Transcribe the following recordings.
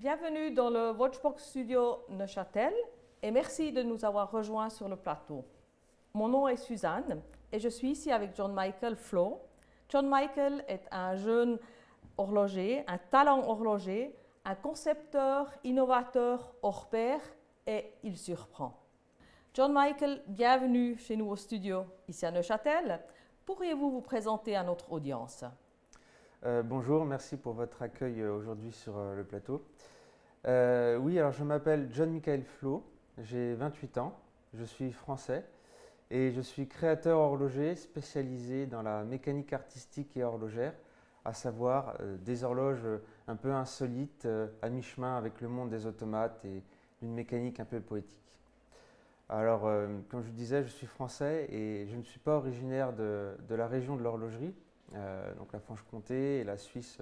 Bienvenue dans le Watchbox Studio Neuchâtel et merci de nous avoir rejoints sur le plateau. Mon nom est Suzanne et je suis ici avec John Michael Flo. John Michael est un jeune horloger, un talent horloger, un concepteur, innovateur hors pair et il surprend. John Michael, bienvenue chez nous au studio ici à Neuchâtel. Pourriez-vous vous présenter à notre audience? Bonjour, merci pour votre accueil aujourd'hui sur le plateau. Oui, alors je m'appelle John Michael Flo, j'ai 28 ans, je suis français et je suis créateur horloger spécialisé dans la mécanique artistique et horlogère, à savoir des horloges un peu insolites à mi-chemin avec le monde des automates et une mécanique un peu poétique. Alors, comme je disais, je suis français et je ne suis pas originaire de la région de l'horlogerie. Donc la Franche-Comté et la Suisse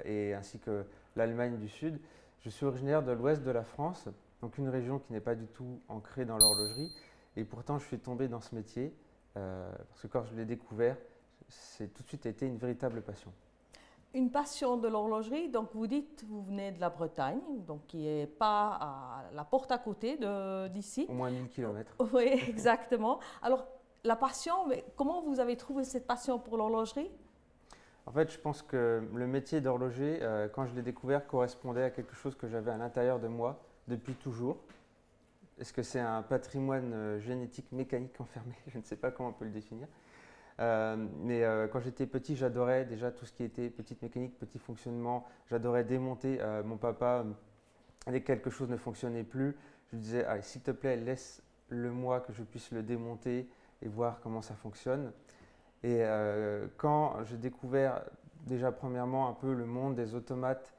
et ainsi que l'Allemagne du Sud. Je suis originaire de l'ouest de la France, donc une région qui n'est pas du tout ancrée dans l'horlogerie. Et pourtant, je suis tombé dans ce métier parce que quand je l'ai découvert, c'est tout de suite été une véritable passion. Une passion de l'horlogerie, donc vous dites vous venez de la Bretagne, donc qui n'est pas à la porte à côté d'ici. Au moins 1000 km. Oui, exactement. Alors, la passion, mais comment vous avez trouvé cette passion pour l'horlogerie? En fait, je pense que le métier d'horloger, quand je l'ai découvert, correspondait à quelque chose que j'avais à l'intérieur de moi depuis toujours. Est-ce que c'est un patrimoine génétique mécanique enfermé? Je ne sais pas comment on peut le définir. Mais quand j'étais petit, j'adorais déjà tout ce qui était petite mécanique, petit fonctionnement. J'adorais démonter. Mon papa, dès que quelque chose ne fonctionnait plus, je lui disais « s'il te plaît, laisse-le moi que je puisse le démonter et voir comment ça fonctionne ». Et quand j'ai découvert déjà premièrement un peu le monde des automates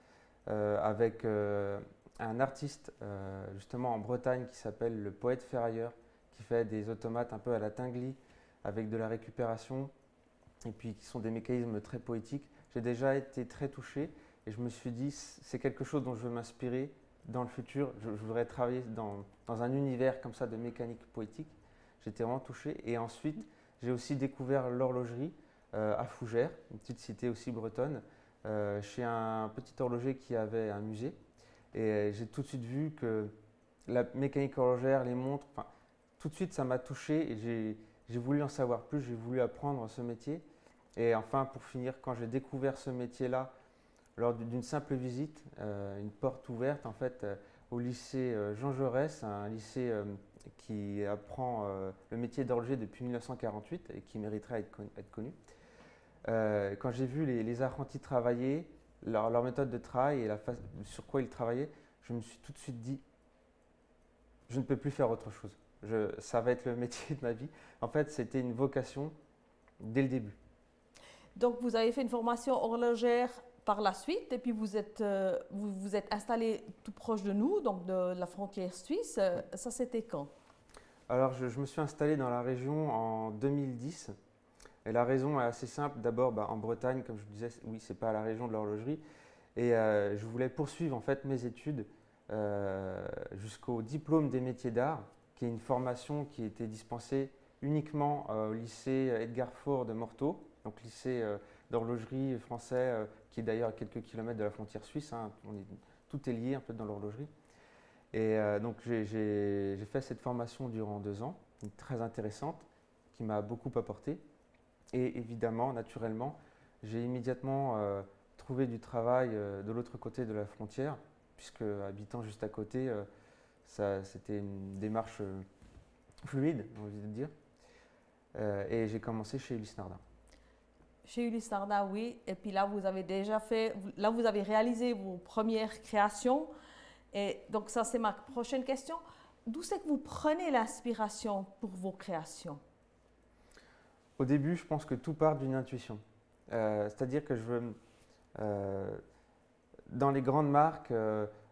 avec un artiste justement en Bretagne qui s'appelle le Poète Ferrailleur, qui fait des automates un peu à la Tinguely avec de la récupération et puis qui sont des mécanismes très poétiques, j'ai déjà été très touché et je me suis dit c'est quelque chose dont je veux m'inspirer dans le futur. Je voudrais travailler dans un univers comme ça de mécanique poétique. J'étais vraiment touché et ensuite j'ai aussi découvert l'horlogerie à Fougères, une petite cité aussi bretonne, chez un petit horloger qui avait un musée. Et j'ai tout de suite vu que la mécanique horlogère, les montres, tout de suite ça m'a touché et j'ai voulu en savoir plus, j'ai voulu apprendre ce métier. Et enfin, pour finir, quand j'ai découvert ce métier-là, lors d'une simple visite, une porte ouverte en fait, au lycée Jean Jaurès, un lycée qui apprend le métier d'horloger depuis 1948 et qui mériterait être connu. Quand j'ai vu les apprentis travailler, leur méthode de travail et sur quoi ils travaillaient, je me suis tout de suite dit je ne peux plus faire autre chose. Ça va être le métier de ma vie. En fait, c'était une vocation dès le début. Donc, vous avez fait une formation horlogère par la suite et puis vous êtes installé tout proche de nous, donc de la frontière suisse. Ça, c'était quand? Alors, je me suis installé dans la région en 2010. Et la raison est assez simple. D'abord, en Bretagne, comme je vous disais, oui, ce n'est pas la région de l'horlogerie. Et je voulais poursuivre en fait mes études jusqu'au diplôme des métiers d'art, qui est une formation qui était dispensée uniquement au lycée Edgar Faure de Morteau, donc lycée d'horlogerie français, qui est d'ailleurs à quelques kilomètres de la frontière suisse. Hein, tout est lié un peu dans l'horlogerie. Et donc j'ai fait cette formation durant 2 ans, très intéressante, qui m'a beaucoup apporté. Et évidemment, naturellement, j'ai immédiatement trouvé du travail de l'autre côté de la frontière, puisque habitant juste à côté, c'était une démarche fluide, j'ai envie de dire. Et j'ai commencé chez Ulysse Nardin. Chez Ulysse Nardin, oui. Et puis là, vous avez réalisé vos premières créations. Et donc ça, c'est ma prochaine question. D'où c'est que vous prenez l'inspiration pour vos créations? Au début, je pense que tout part d'une intuition. C'est-à-dire que dans les grandes marques,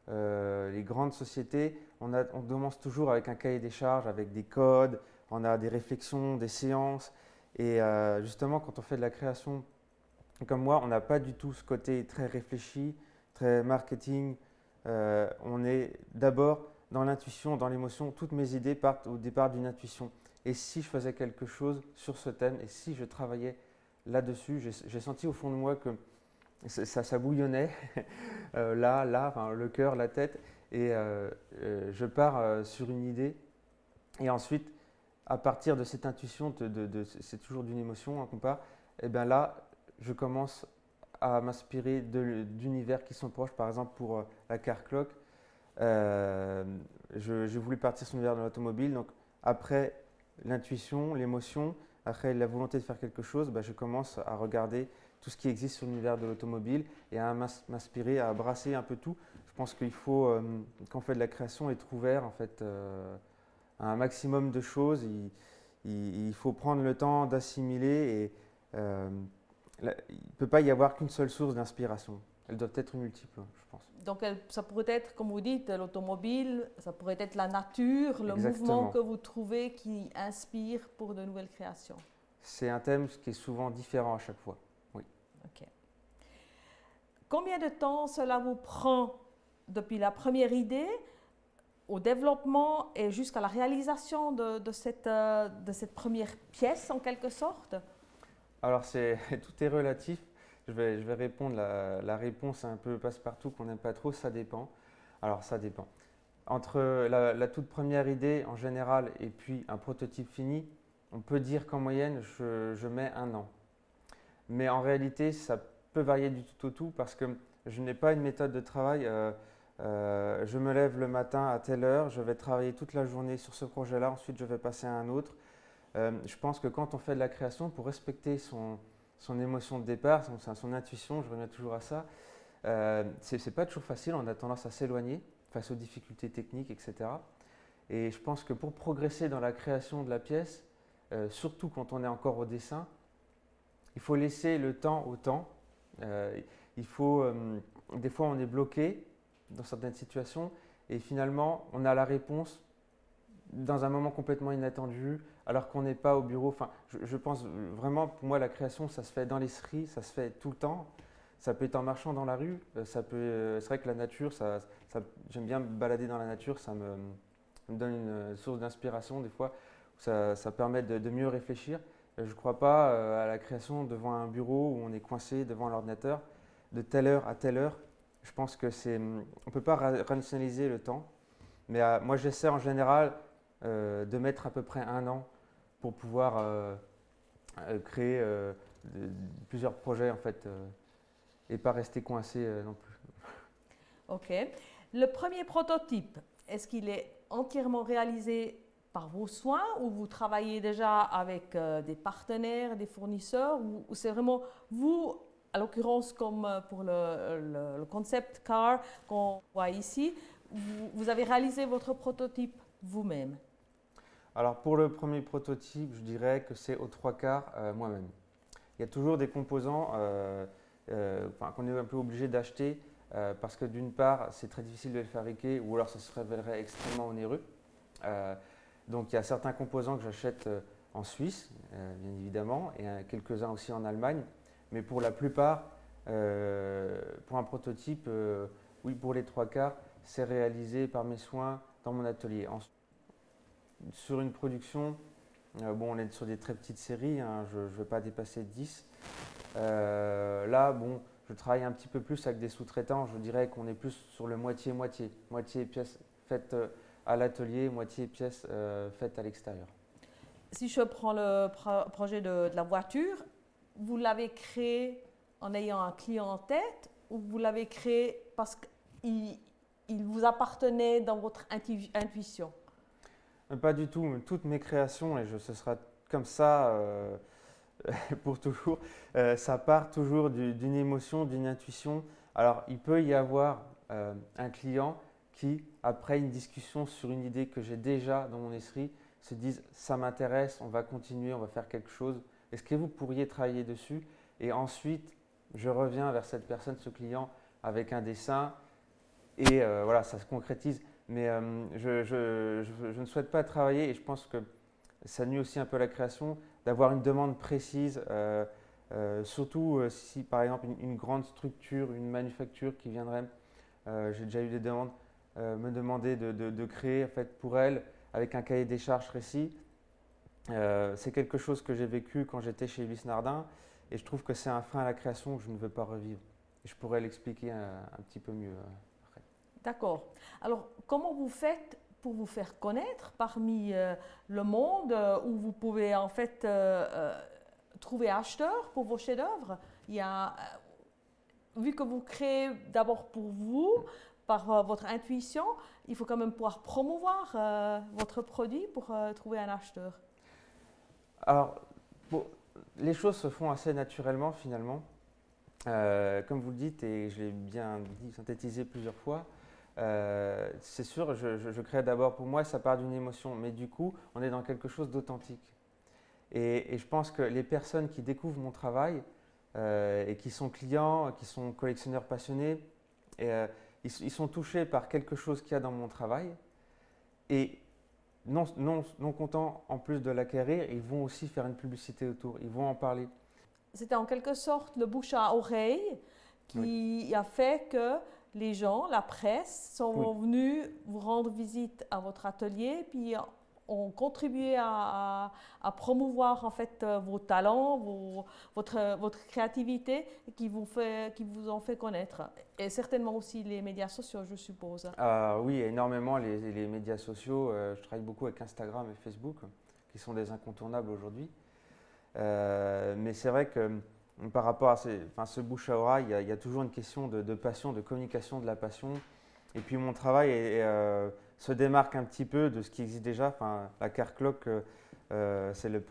les grandes sociétés, on commence toujours avec un cahier des charges, avec des codes, on a des réflexions, des séances. Et justement, quand on fait de la création comme moi, on n'a pas du tout ce côté très réfléchi, très marketing. On est d'abord dans l'intuition, dans l'émotion. Toutes mes idées partent au départ d'une intuition. Et si je faisais quelque chose sur ce thème, et si je travaillais là-dessus, j'ai senti au fond de moi que Ça bouillonnait, là, enfin, le cœur, la tête, et je pars sur une idée. Et ensuite, à partir de cette intuition, c'est toujours d'une émotion hein, qu'on part, et bien là, je commence à m'inspirer d'univers qui sont proches. Par exemple, pour la car clock, j'ai voulu partir sur l'univers de l'automobile. Donc, après l'intuition, l'émotion, après la volonté de faire quelque chose, je commence à regarder tout ce qui existe sur l'univers de l'automobile et à m'inspirer, à brasser un peu tout. Je pense qu'il faut, quand on fait de la création, être ouvert en fait, à un maximum de choses. Il faut prendre le temps d'assimiler et il ne peut pas y avoir qu'une seule source d'inspiration. Elles doivent être multiples, je pense. Donc, ça pourrait être, comme vous dites, l'automobile, ça pourrait être la nature, le Exactement. mouvement que vous trouvez qui inspire pour de nouvelles créations. C'est un thème qui est souvent différent à chaque fois. Oui. Ok. Combien de temps cela vous prend depuis la première idée au développement et jusqu'à la réalisation de cette première pièce en quelque sorte? Alors, tout est relatif. Je vais répondre, la réponse un peu passe-partout qu'on n'aime pas trop, ça dépend. Alors, ça dépend. Entre la toute première idée en général et puis un prototype fini, on peut dire qu'en moyenne, je mets 1 an. Mais en réalité, ça peut varier du tout au tout parce que je n'ai pas une méthode de travail. Je me lève le matin à telle heure, je vais travailler toute la journée sur ce projet-là, ensuite je vais passer à un autre. Je pense que quand on fait de la création, pour respecter son émotion de départ, son intuition, je reviens toujours à ça, c'est pas toujours facile, on a tendance à s'éloigner face aux difficultés techniques, etc. Et je pense que pour progresser dans la création de la pièce, surtout quand on est encore au dessin, il faut laisser le temps au temps. Des fois on est bloqué dans certaines situations et finalement on a la réponse dans un moment complètement inattendu alors qu'on n'est pas au bureau. Enfin, je pense vraiment, pour moi la création ça se fait dans l'esprit, ça se fait tout le temps. Ça peut être en marchant dans la rue, c'est vrai que la nature, j'aime bien me balader dans la nature, ça me donne une source d'inspiration des fois, ça permet de mieux réfléchir. Je ne crois pas à la création devant un bureau où on est coincé devant l'ordinateur de telle heure à telle heure. Je pense que on ne peut pas rationaliser le temps, mais moi j'essaie en général de mettre à peu près 1 an pour pouvoir créer plusieurs projets en fait et pas rester coincé non plus. Ok. Le premier prototype, est-ce qu'il est entièrement réalisé par vos soins ou vous travaillez déjà avec des partenaires, des fournisseurs ou c'est vraiment vous, à l'occurrence comme pour le concept car qu'on voit ici, vous avez réalisé votre prototype vous-même? Alors pour le premier prototype, je dirais que c'est aux 3/4 moi-même. Il y a toujours des composants qu'on est un peu obligé d'acheter parce que d'une part, c'est très difficile de les fabriquer ou alors ça se révélerait extrêmement onéreux. Donc il y a certains composants que j'achète en Suisse, bien évidemment, et quelques-uns aussi en Allemagne. Mais pour la plupart, pour un prototype, oui, pour les 3/4, c'est réalisé par mes soins dans mon atelier. Sur une production, on est sur des très petites séries, hein, je ne veux pas dépasser 10. Là, je travaille un petit peu plus avec des sous-traitants, je dirais qu'on est plus sur le moitié-moitié. Moitié pièces faites à l'atelier, moitié pièces faites à l'extérieur. Si je prends le projet de la voiture, vous l'avez créé en ayant un client en tête ou vous l'avez créé parce qu'il vous appartenait dans votre intuition? Pas du tout. Toutes mes créations, et ce sera comme ça pour toujours, ça part toujours d'une émotion, d'une intuition. Alors, il peut y avoir un client qui, après une discussion sur une idée que j'ai déjà dans mon esprit, se dise « ça m'intéresse, on va continuer, on va faire quelque chose. Est-ce que vous pourriez travailler dessus ?» Et ensuite, je reviens vers cette personne, ce client, avec un dessin et voilà, ça se concrétise. Mais je ne souhaite pas travailler et je pense que ça nuit aussi un peu à la création d'avoir une demande précise, surtout si par exemple une grande structure, une manufacture qui viendrait, j'ai déjà eu des demandes, me demander de créer en fait, pour elle avec un cahier des charges précis. C'est quelque chose que j'ai vécu quand j'étais chez Ulysse Nardin et je trouve que c'est un frein à la création que je ne veux pas revivre. Et je pourrais l'expliquer un petit peu mieux après. D'accord. Alors, comment vous faites pour vous faire connaître parmi le monde où vous pouvez en fait trouver acheteurs pour vos chefs-d'œuvre? Il y a, vu que vous créez d'abord pour vous, par votre intuition, il faut quand même pouvoir promouvoir votre produit pour trouver un acheteur. Alors, bon, les choses se font assez naturellement finalement. Comme vous le dites, et je l'ai bien dit, synthétisé plusieurs fois, c'est sûr, je crée d'abord pour moi, ça part d'une émotion, mais du coup, on est dans quelque chose d'authentique. Et je pense que les personnes qui découvrent mon travail et qui sont clients, qui sont collectionneurs passionnés, ils sont touchés par quelque chose qu'il y a dans mon travail. Et non contents en plus de l'acquérir, ils vont aussi faire une publicité autour, ils vont en parler. C'était en quelque sorte le bouche à oreille qui a fait que les gens, la presse, sont venus vous rendre visite à votre atelier, puis ont contribué à promouvoir en fait vos talents, votre créativité, et qui vous ont fait connaître. Et certainement aussi les médias sociaux, je suppose. Oui, énormément les médias sociaux. Je travaille beaucoup avec Instagram et Facebook, qui sont des incontournables aujourd'hui. Mais c'est vrai que par rapport à ce bouche à oreille, il y a toujours une question de passion, de communication de la passion. Et puis mon travail se démarque un petit peu de ce qui existe déjà. Enfin, la Car Clock, c'est la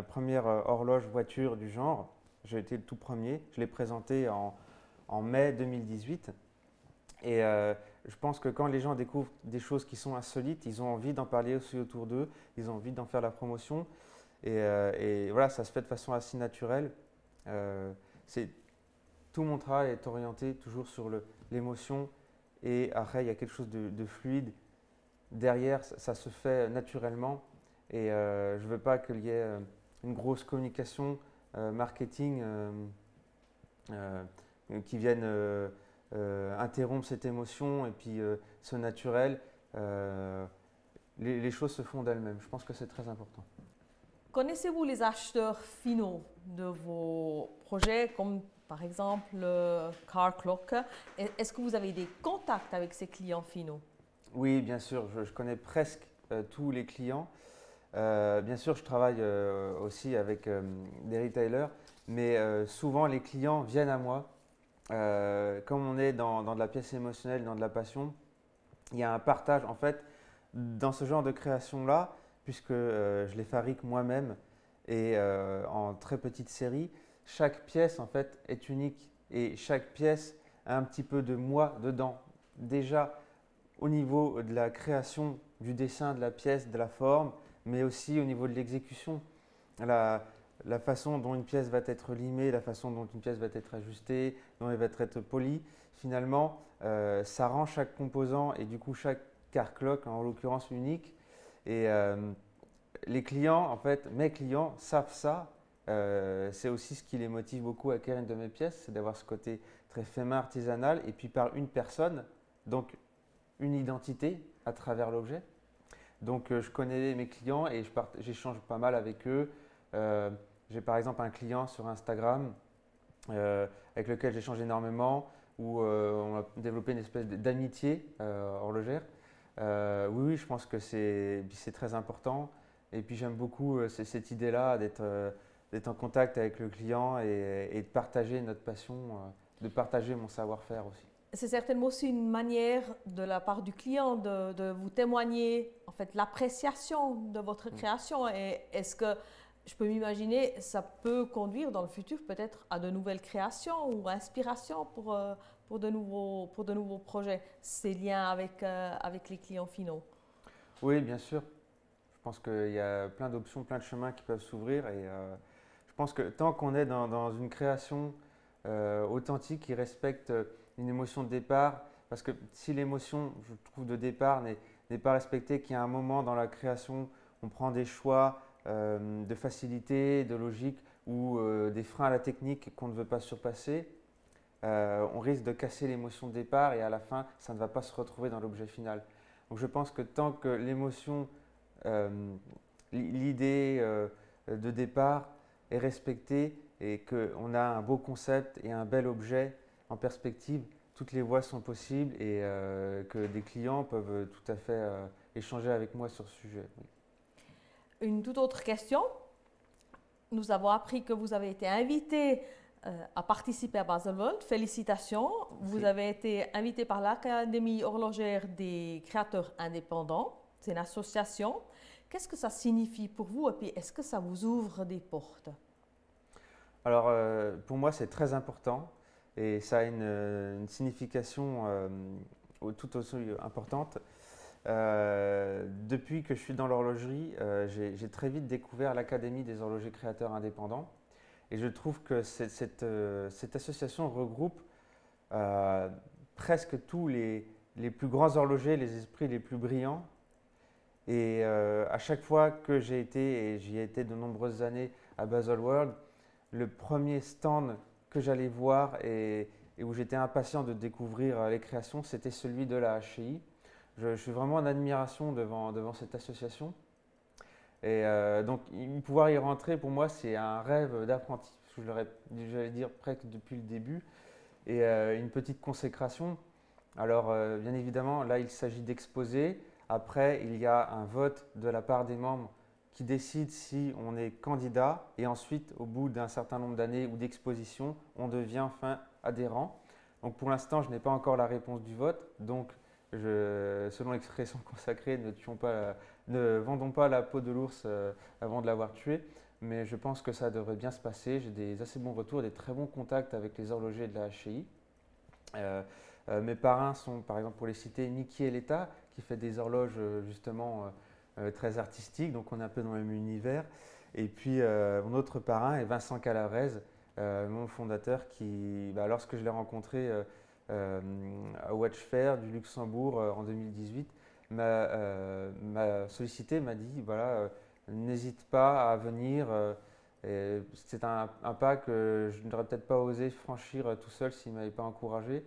première horloge voiture du genre. J'ai été le tout premier. Je l'ai présenté en mai 2018. Et je pense que quand les gens découvrent des choses qui sont insolites, ils ont envie d'en parler aussi autour d'eux, ils ont envie d'en faire la promotion. Et voilà, ça se fait de façon assez naturelle. Tout mon travail est orienté toujours sur l'émotion. Et après, il y a quelque chose de fluide. Derrière, ça se fait naturellement. Et je ne veux pas qu'il y ait une grosse communication marketing qui vienne interrompre cette émotion et puis ce naturel. Les choses se font d'elles-mêmes. Je pense que c'est très important. Connaissez-vous les acheteurs finaux de vos projets, comme par exemple Car Clock? Est-ce que vous avez des contacts avec ces clients finaux? Oui, bien sûr, je connais presque tous les clients. Bien sûr, je travaille aussi avec des retailers, mais souvent les clients viennent à moi. Comme on est dans de la pièce émotionnelle, dans de la passion, il y a un partage en fait dans ce genre de création-là, puisque je les fabrique moi-même et en très petite série. Chaque pièce en fait est unique et chaque pièce a un petit peu de moi dedans. Déjà au niveau de la création du dessin de la pièce, de la forme, mais aussi au niveau de l'exécution. La façon dont une pièce va être limée, la façon dont une pièce va être ajustée, dont elle va être polie, finalement, ça rend chaque composant et du coup chaque car clock en l'occurrence unique. Et les clients, en fait, mes clients savent ça. C'est aussi ce qui les motive beaucoup à acquérir une de mes pièces, c'est d'avoir ce côté très fait main artisanal et puis par une personne, donc une identité à travers l'objet. Donc je connais mes clients et j'échange pas mal avec eux. J'ai par exemple un client sur Instagram avec lequel j'échange énormément, où on a développé une espèce d'amitié horlogère. Oui, je pense que c'est très important. Et puis j'aime beaucoup cette idée-là d'être en contact avec le client et de partager notre passion, de partager mon savoir-faire aussi. C'est certainement aussi une manière de la part du client de vous témoigner en fait l'appréciation de votre création. Et est-ce que je peux m'imaginer ça peut conduire dans le futur peut-être à de nouvelles créations ou inspirations pour de nouveaux projets, ces liens avec les clients finaux? Oui, bien sûr. Je pense qu'il y a plein d'options, plein de chemins qui peuvent s'ouvrir et je pense que tant qu'on est dans une création authentique qui respecte une émotion de départ, parce que si l'émotion, je trouve, de départ n'est pas respectée, qu'il y a un moment dans la création, on prend des choix de facilité, de logique ou des freins à la technique qu'on ne veut pas surpasser, on risque de casser l'émotion de départ et à la fin, ça ne va pas se retrouver dans l'objet final. Donc je pense que tant que l'émotion, l'idée de départ est respectée et qu'on a un beau concept et un bel objet, en perspective, toutes les voies sont possibles et que des clients peuvent tout à fait échanger avec moi sur ce sujet. Oui. Une toute autre question. Nous avons appris que vous avez été invité à participer à Baselworld. Félicitations. Merci. Vous avez été invité par l'Académie horlogère des créateurs indépendants. C'est une association. Qu'est-ce que ça signifie pour vous et puis est-ce que ça vous ouvre des portes? Alors, pour moi, c'est très important et ça a une signification tout aussi importante. Depuis que je suis dans l'horlogerie, j'ai très vite découvert l'Académie des horlogers créateurs indépendants et je trouve que cette association regroupe presque tous les plus grands horlogers, les esprits les plus brillants. Et à chaque fois que j'ai été, et j'y ai été de nombreuses années à Baselworld, le premier stand que j'allais voir et où j'étais impatient de découvrir les créations, c'était celui de la HCI. Je suis vraiment en admiration devant cette association. Et donc, pouvoir y rentrer, pour moi, c'est un rêve d'apprenti. J'allais dire presque depuis le début. Et une petite consécration. Alors, bien évidemment, là, il s'agit d'exposer. Après, il y a un vote de la part des membres qui décide si on est candidat. Et ensuite, au bout d'un certain nombre d'années ou d'exposition, on devient enfin adhérent. Donc, pour l'instant, je n'ai pas encore la réponse du vote. Donc, selon l'expression consacrée, ne vendons pas la peau de l'ours avant de l'avoir tué. Mais je pense que ça devrait bien se passer. J'ai des assez bons retours, des très bons contacts avec les horlogers de la HCI. Mes parrains sont, par exemple, pour les citer, Niki et Leta, qui fait des horloges justement très artistiques, donc on est un peu dans le même univers. Et puis mon autre parrain est Vincent Calabrese, mon fondateur, qui, lorsque je l'ai rencontré à Watch Fair du Luxembourg en 2018, m'a sollicité, m'a dit voilà, n'hésite pas à venir. C'est un pas que je n'aurais peut-être pas osé franchir tout seul s'il ne m'avait pas encouragé,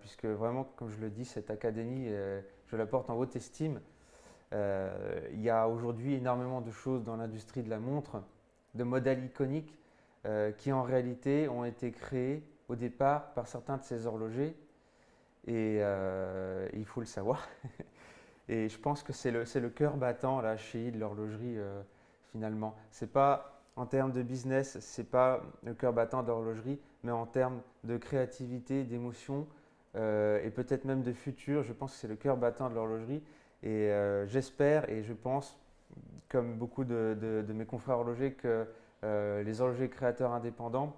puisque vraiment, comme je le dis, cette académie, je la porte en haute estime. Il y a aujourd'hui énormément de choses dans l'industrie de la montre, de modèles iconiques qui en réalité ont été créés au départ par certains de ces horlogers et il faut le savoir. Et je pense que c'est le cœur battant, la HCI de l'horlogerie finalement. C'est pas en termes de business, c'est pas le cœur battant de l'horlogerie, mais en termes de créativité, d'émotion et peut-être même de futur. Je pense que c'est le cœur battant de l'horlogerie et j'espère et je pense, comme beaucoup de mes confrères horlogers, que les horlogers créateurs indépendants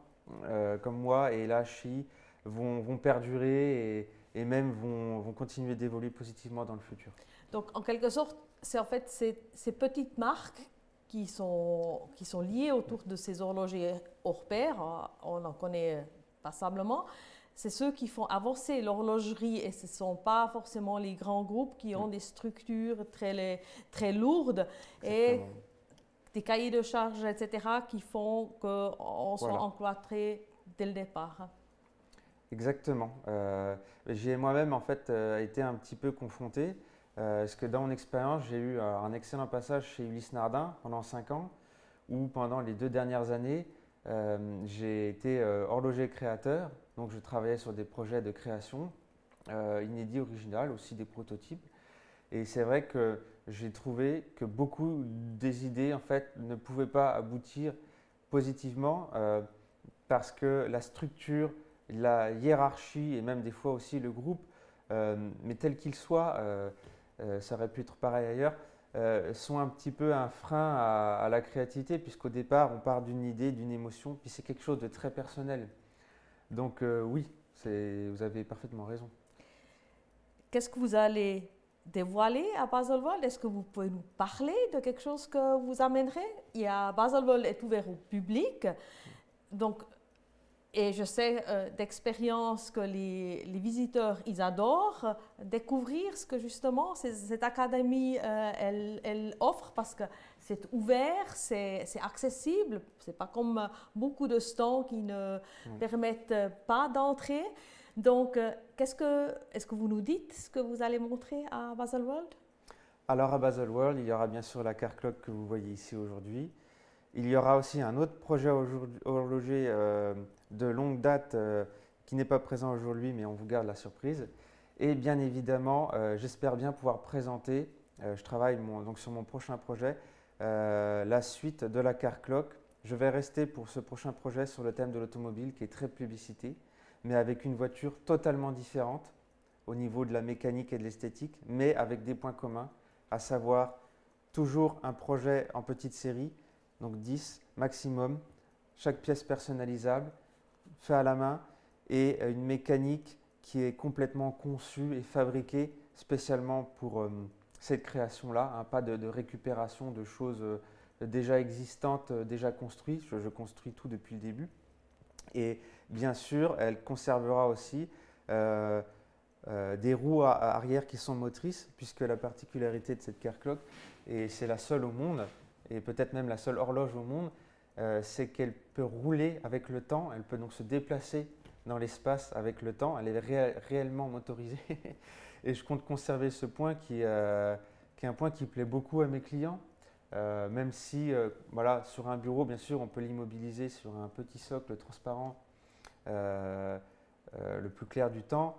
comme moi et la HCI vont perdurer et même vont continuer d'évoluer positivement dans le futur. Donc en quelque sorte, c'est en fait ces petites marques qui sont liées autour de ces horlogers hors pair, on en connaît passablement, c'est ceux qui font avancer l'horlogerie et ce ne sont pas forcément les grands groupes qui ont des structures très lourdes. Exactement. Et des cahiers de charges, etc., qui font qu'on soit encloîtré dès le départ. Exactement. J'ai moi-même en fait été un petit peu confronté, parce que dans mon expérience, j'ai eu un excellent passage chez Ulysse Nardin pendant 5 ans, où pendant les 2 dernières années, j'ai été horloger créateur, donc je travaillais sur des projets de création inédits, originaux, aussi des prototypes. Et c'est vrai que j'ai trouvé que beaucoup des idées en fait ne pouvaient pas aboutir positivement parce que la structure, la hiérarchie et même des fois aussi le groupe, mais tel qu'il soit, ça aurait pu être pareil ailleurs, sont un petit peu un frein à la créativité puisqu'au départ on part d'une idée, d'une émotion, puis c'est quelque chose de très personnel. Donc oui, vous avez parfaitement raison. Qu'est-ce que vous allez dévoiler à Baselworld? Est-ce que vous pouvez nous parler de quelque chose que vous amènerez? Baselworld est ouvert au public, donc, et je sais d'expérience que les visiteurs, ils adorent découvrir ce que justement cette académie, elle offre parce que c'est ouvert, c'est accessible, c'est pas comme beaucoup de stands qui ne permettent pas d'entrer. Donc, est-ce que vous nous dites ce que vous allez montrer à Baselworld? Alors à Baselworld, il y aura bien sûr la Car Clock que vous voyez ici aujourd'hui. Il y aura aussi un autre projet horloger de longue date qui n'est pas présent aujourd'hui, mais on vous garde la surprise. Et bien évidemment, j'espère bien pouvoir présenter, je travaille donc sur mon prochain projet, la suite de la Car Clock. Je vais rester pour ce prochain projet sur le thème de l'automobile qui est très publicité, mais avec une voiture totalement différente au niveau de la mécanique et de l'esthétique, mais avec des points communs, à savoir toujours un projet en petite série, donc 10 maximum, chaque pièce personnalisable, fait à la main et une mécanique qui est complètement conçue et fabriquée spécialement pour cette création-là, hein, pas de récupération de choses déjà existantes, déjà construites. Je construis tout depuis le début. Et bien sûr, elle conservera aussi des roues arrière qui sont motrices, puisque la particularité de cette Car Clock, et c'est la seule au monde, et peut-être même la seule horloge au monde, c'est qu'elle peut rouler avec le temps, elle peut donc se déplacer dans l'espace avec le temps, elle est réellement motorisée. Et je compte conserver ce point qui est un point qui plaît beaucoup à mes clients, même si voilà, sur un bureau, bien sûr, on peut l'immobiliser sur un petit socle transparent le plus clair du temps.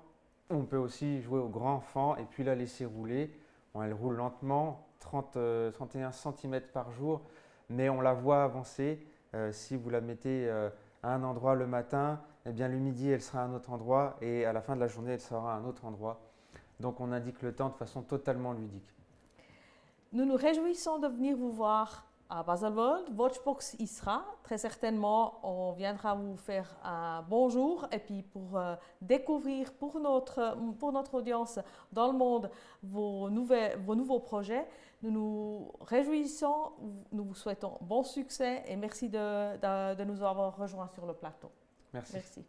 On peut aussi jouer au grand enfant et puis la laisser rouler. Bon, elle roule lentement, 31 cm par jour, mais on la voit avancer. Si vous la mettez à un endroit le matin, eh bien le midi elle sera à un autre endroit et à la fin de la journée elle sera à un autre endroit. Donc on indique le temps de façon totalement ludique. Nous nous réjouissons de venir vous voir à Baselworld. Watchbox y sera. Très certainement, on viendra vous faire un bonjour et puis pour découvrir pour notre audience dans le monde vos nouveaux projets. Nous nous réjouissons, nous vous souhaitons bon succès et merci de nous avoir rejoints sur le plateau. Merci. Merci.